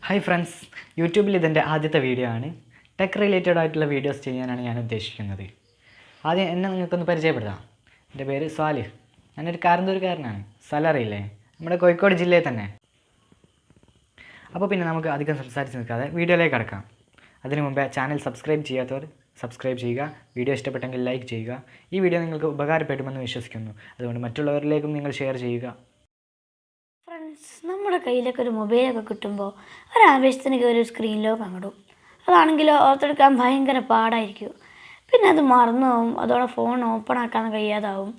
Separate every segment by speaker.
Speaker 1: Hi friends, YouTube ഇതിൻ്റെ ആദ്യത്തെ video ആണ്. ടെക് റിലേറ്റഡ് ആയിട്ടുള്ള വീഡിയോസ് ചെയ്യാനാണ് ഞാൻ ഉദ്ദേശിക്കുന്നത്. ആദ്യം എന്നെ നിങ്ങൾക്കൊന്ന് പരിചയപ്പെടുത്താം. എൻ്റെ പേര് സ്വാലിഹ്. ഞാനൊരു കാരന്തൂർക്കാരനാണ്. സ്ഥലം അറിയില്ലേ? നമ്മുടെ കോഴിക്കോട് ജില്ലയിൽ തന്നെ. അപ്പോൾ പിന്നെ നമുക്ക് അധികം സംസാരിച്ച് നിൽക്കാതെ വീഡിയോയിലേക്ക് കടക്കാം. അതിനു മുമ്പേ ചാനൽ സബ്സ്ക്രൈബ് ചെയ്യാത്തവർ സബ്സ്ക്രൈബ് ചെയ്യുക. വീഡിയോ ഇഷ്ടപ്പെട്ടെങ്കിൽ ലൈക്ക് ചെയ്യുക. ഈ വീഡിയോ നിങ്ങൾക്ക് ഉപകാരപ്പെടുമെന്ന് വിശ്വസിക്കുന്നു. അതുകൊണ്ട് മറ്റുള്ളവരിലേക്കും നിങ്ങൾ ഷെയർ ചെയ്യുക.
Speaker 2: ഫ്രണ്ട്സ്, നമ്മുടെ കയ്യിലൊക്കെ ഒരു മൊബൈലൊക്കെ കിട്ടുമ്പോൾ ഒരാവേശത്തിന് കയറി ഒരു സ്ക്രീൻ ലോക്ക് അങ്ങോട്ടും. അതാണെങ്കിലോ ഓർത്തെടുക്കാൻ ഭയങ്കര പാടായിരിക്കും. പിന്നെ അത് മറന്നു പോകും. അതോടെ ഫോൺ ഓപ്പൺ ആക്കാൻ കഴിയാതാവും.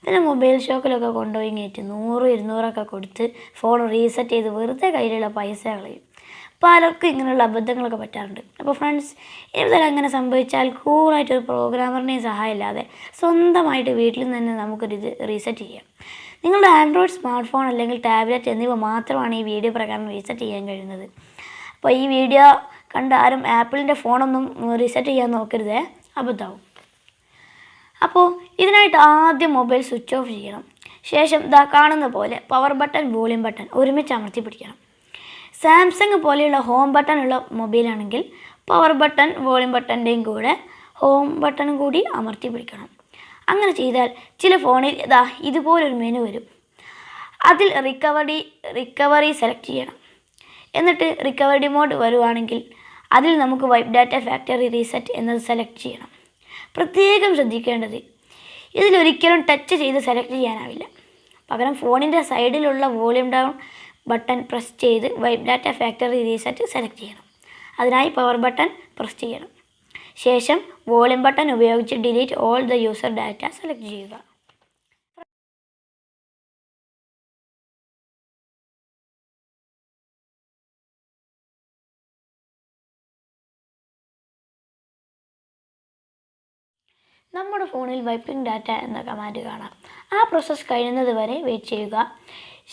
Speaker 2: പിന്നെ മൊബൈൽ ഷോപ്പിലൊക്കെ കൊണ്ടുപോയി കയറ്റി 100-200 കൊടുത്ത് ഫോൺ റീസെറ്റ് ചെയ്ത് വെറുതെ കയ്യിലുള്ള പൈസ കളയും. പലർക്കും ഇങ്ങനെയുള്ള അബദ്ധങ്ങളൊക്കെ പറ്റാറുണ്ട്. അപ്പോൾ ഫ്രണ്ട്സ്, ഇതുവരെ അങ്ങനെ സംഭവിച്ചാൽ കൂളായിട്ടൊരു പ്രോഗ്രാമറിനെയും സഹായമില്ലാതെ സ്വന്തമായിട്ട് വീട്ടിൽ നിന്ന് തന്നെ നമുക്കൊരു റീസെറ്റ് ചെയ്യാം. നിങ്ങളുടെ ആൻഡ്രോയിഡ് സ്മാർട്ട് ഫോൺ അല്ലെങ്കിൽ ടാബ്ലറ്റ് എന്നിവ മാത്രമാണ് ഈ വീഡിയോ പ്രകാരം റീസെറ്റ് ചെയ്യാൻ കഴിയുന്നത്. അപ്പോൾ ഈ വീഡിയോ കണ്ട് ആരും ആപ്പിളിൻ്റെ ഫോണൊന്നും റീസെറ്റ് ചെയ്യാൻ നോക്കരുതേ, അബദ്ധമാവും. അപ്പോൾ ഇതിനായിട്ട് ആദ്യം മൊബൈൽ സ്വിച്ച് ഓഫ് ചെയ്യണം. ശേഷം കാണുന്ന പോലെ പവർ ബട്ടൺ, വോളിയം ബട്ടൺ ഒരുമിച്ച് അമർത്തി പിടിക്കണം. സാംസങ് പോലെയുള്ള ഹോം ബട്ടൺ ഉള്ള മൊബൈലാണെങ്കിൽ പവർ ബട്ടൺ, വോളിയം ബട്ടൻ്റെയും കൂടെ ഹോം ബട്ടണും കൂടി അമർത്തി പിടിക്കണം. അങ്ങനെ ചെയ്താൽ ചില ഫോണിൽ ഇതുപോലൊരു മെനു വരും. അതിൽ റിക്കവറി സെലക്ട് ചെയ്യണം. എന്നിട്ട് റിക്കവറി മോഡ് വരുവാണെങ്കിൽ അതിൽ നമുക്ക് വൈപ്പ് ഡാറ്റ ഫാക്ടറി റീസെറ്റ് എന്നത് സെലക്ട് ചെയ്യണം. പ്രത്യേകം ശ്രദ്ധിക്കേണ്ടത്, ഇതിലൊരിക്കലും ടച്ച് ചെയ്ത് സെലക്ട് ചെയ്യാനാവില്ല. പകരം ഫോണിൻ്റെ സൈഡിലുള്ള വോളിയം ഡൗൺ ബട്ടൺ പ്രസ് ചെയ്ത് wipe data factory reset select ചെയ്യണം. അതിനായി പവർ ബട്ടൺ പ്രസ് ചെയ്യണം. ശേഷം വോളിയം ബട്ടൺ ഉപയോഗിച്ച് delete all the user data select ചെയ്യുക. നമ്മുടെ ഫോണിൽ വൈപ്പിംഗ് ഡാറ്റ എന്ന കമാൻഡ് കാണാം. ആ പ്രോസസ്സ് കഴിയുന്നത് വരെ വെയിറ്റ് ചെയ്യുക.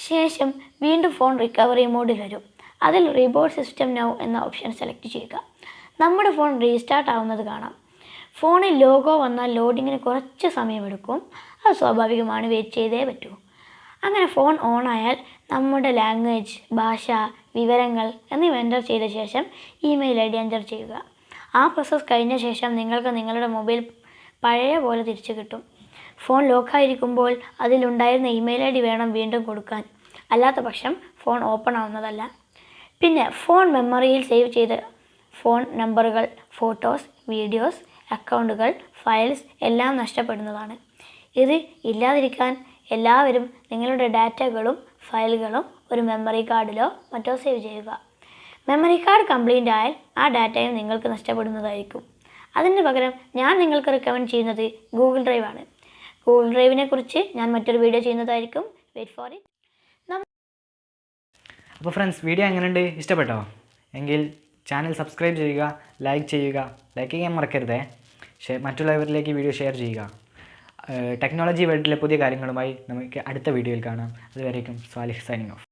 Speaker 2: ശേഷം വീണ്ടും ഫോൺ റിക്കവറി മോഡിൽ വരും. അതിൽ റീബോot സിസ്റ്റം നൗ എന്ന ഓപ്ഷൻ സെലക്ട് ചെയ്യുക. നമ്മുടെ ഫോൺ റീസ്റ്റാർട്ട് ആവുന്നത് കാണാം. ഫോണിൽ ലോഗോ വന്നാൽ ലോഡിങ്ങിന് കുറച്ച് സമയമെടുക്കും. അത് സ്വാഭാവികമാണ്, വെയിറ്റ് ചെയ്തേ പറ്റൂ. അങ്ങനെ ഫോൺ ഓണായാൽ നമ്മുടെ ലാംഗ്വേജ്, ഭാഷ, വിവരങ്ങൾ എന്നിവ എൻ്റർ ചെയ്ത ശേഷം ഇമെയിൽ ID എൻ്റർ ചെയ്യുക. ആ പ്രോസസ്സ് കഴിഞ്ഞ ശേഷം നിങ്ങൾക്ക് നിങ്ങളുടെ മൊബൈൽ പഴയ പോലെ തിരിച്ചു കിട്ടും. ഫോൺ ലോക്കായിരിക്കുമ്പോൾ അതിലുണ്ടായിരുന്ന ഇമെയിൽ ID വേണം വീണ്ടും കൊടുക്കാൻ. അല്ലാത്ത പക്ഷം ഫോൺ ഓപ്പൺ ആവുന്നതല്ല. പിന്നെ ഫോൺ മെമ്മറിയിൽ സേവ് ചെയ്ത ഫോൺ നമ്പറുകൾ, ഫോട്ടോസ്, വീഡിയോസ്, അക്കൗണ്ടുകൾ, ഫയൽസ് എല്ലാം നഷ്ടപ്പെടുന്നതാണ്. ഇത് ഇല്ലാതിരിക്കാൻ എല്ലാവരും നിങ്ങളുടെ ഡാറ്റകളും ഫയലുകളും ഒരു മെമ്മറി കാർഡിലോ മറ്റോ സേവ് ചെയ്യുക. മെമ്മറി കാർഡ് കംപ്ലൈൻ്റ് ആയാൽ ആ ഡാറ്റയും നിങ്ങൾക്ക് നഷ്ടപ്പെടുന്നതായിരിക്കും. അതിന് പകരം ഞാൻ നിങ്ങൾക്ക് റെക്കമെൻഡ് ചെയ്യുന്നത് ഗൂഗിൾ ഡ്രൈവ് ആണ്. ഗൂഗിൾ ഡ്രൈവിനെ കുറിച്ച് ഞാൻ മറ്റൊരു വീഡിയോ ചെയ്യുന്നതായിരിക്കും. Wait for it.
Speaker 1: അപ്പോൾ ഫ്രണ്ട്സ്, വീഡിയോ എങ്ങനെയുണ്ട്? ഇഷ്ടപ്പെട്ടോ? എങ്കിൽ ചാനൽ സബ്സ്ക്രൈബ് ചെയ്യുക, ലൈക്ക് ചെയ്യുക. ലൈക്ക് ചെയ്യാൻ മറക്കരുതേ. മറ്റുള്ളവരിലേക്ക് വീഡിയോ ഷെയർ ചെയ്യുക. ടെക്നോളജി വേൾഡിലെ പുതിയ കാര്യങ്ങളുമായി നമുക്ക് അടുത്ത വീഡിയോയിൽ കാണാം. അതുവരേക്കും സ്വാലിഹ് സൈനിങ് ഓഫ്.